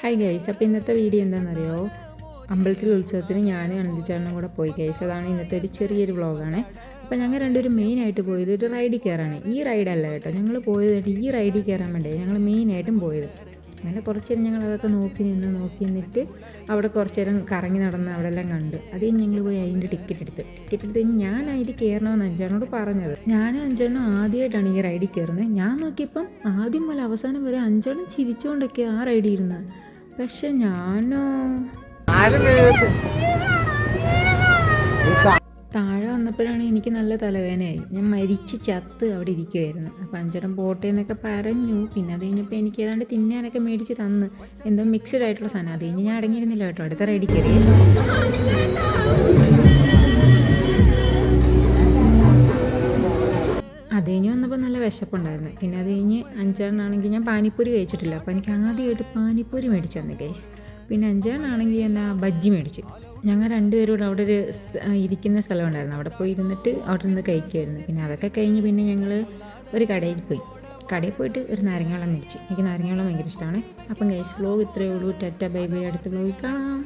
Hi guys, അപ്പോൾ ഇന്നത്തെ video എന്താണെന്നറിയോ? അമ്പലത്തിലെ ഉത്സവത്തിന് ഞാനും അനന്തിച്ചേട്ടനും കൂടെ പോയി ഗൈസ്. അതാണ് ഇന്നത്തെ ഒരു ചെറിയൊരു വ്ളോഗാണ്. അപ്പോൾ ഞങ്ങൾ രണ്ടുപേരും മെയിനായിട്ട് പോയത് ഒരു റൈഡിൽ കയറാണ്. ഈ റൈഡല്ല കേട്ടോ, ഞങ്ങൾ പോയത് ഈ റൈഡിൽ കയറാൻ വേണ്ടി ഞങ്ങൾ മെയിനായിട്ടും പോയത്. അങ്ങനെ കുറച്ച് നേരം ഞങ്ങൾ അതൊക്കെ നോക്കി നിന്നിട്ട് അവിടെ കുറച്ച് നേരം കറങ്ങി നടന്ന് അവിടെ എല്ലാം കണ്ട്. അത് കഴിഞ്ഞ് ഞങ്ങൾ പോയി അതിൻ്റെ ടിക്കറ്റ് എടുത്ത് ഞാൻ അതിൽ കയറണമെന്ന് അഞ്ചാനോട് പറഞ്ഞത്. ഞാനും അഞ്ചെണ്ണം ആദ്യമായിട്ടാണ് ഈ റൈഡിൽ കയറുന്നത്. ഞാൻ നോക്കിയപ്പം ആദ്യം മുതൽ അവസാനം വരെ അഞ്ചെണ്ണം ചിരിച്ചുകൊണ്ടൊക്കെ ആ റൈഡിൽ ഇരുന്നത്. പക്ഷെ ഞാനോ താഴെ വന്നപ്പോഴാണ് എനിക്ക് നല്ല തലവേദനയായി. ഞാൻ മരിച്ച് ചത്ത് അവിടെ ഇരിക്കുമായിരുന്നു. അപ്പം അഞ്ചെണ്ണം പോട്ടെ എന്നൊക്കെ പറഞ്ഞു. പിന്നെ അത് കഴിഞ്ഞപ്പോൾ എനിക്ക് ഏതാണ്ട് തിന്നാനൊക്കെ മേടിച്ച് തന്ന്, എന്തോ മിക്സ്ഡ് ആയിട്ടുള്ള സാധനം. അത് കഴിഞ്ഞ് ഞാൻ അടങ്ങിയിരുന്നില്ല കേട്ടോ, അടുത്ത റൈഡിൽ കയറി. അത് കഴിഞ്ഞ് വന്നപ്പോൾ നല്ല വിശപ്പുണ്ടായിരുന്നു. പിന്നെ അത് കഴിഞ്ഞ് അഞ്ചെണ്ണാണെങ്കിൽ ഞാൻ പാനിപ്പൂരി കഴിച്ചിട്ടില്ല. അപ്പോൾ എനിക്ക് ആദ്യമായിട്ട് പാനിപ്പൂരി മേടിച്ചു തന്നു ഗൈസ്. പിന്നെ അഞ്ചെണ്ണാണെങ്കിൽ എന്നാ ബജ്ജി മേടിച്ച്. ഞങ്ങൾ രണ്ടുപേരും കൂടെ അവിടെ ഒരു ഇരിക്കുന്ന സ്ഥലം ഉണ്ടായിരുന്നു. അവിടെ പോയി ഇരുന്നിട്ട് അവിടെ നിന്ന് കഴിക്കുമായിരുന്നു. പിന്നെ അതൊക്കെ കഴിഞ്ഞ് പിന്നെ ഞങ്ങൾ ഒരു കടയിൽ പോയിട്ട് ഒരു നാരങ്ങ വെള്ളം മേടിച്ചു. എനിക്ക് നാരങ്ങ വെള്ളം ഭയങ്കര ഇഷ്ടമാണ്. അപ്പം ഗൈസ്, വ്ലോഗ് ഇത്രയേ ഉള്ളൂ. Tata bye bye. അടുത്ത വ്ലോഗിൽ കാണാം.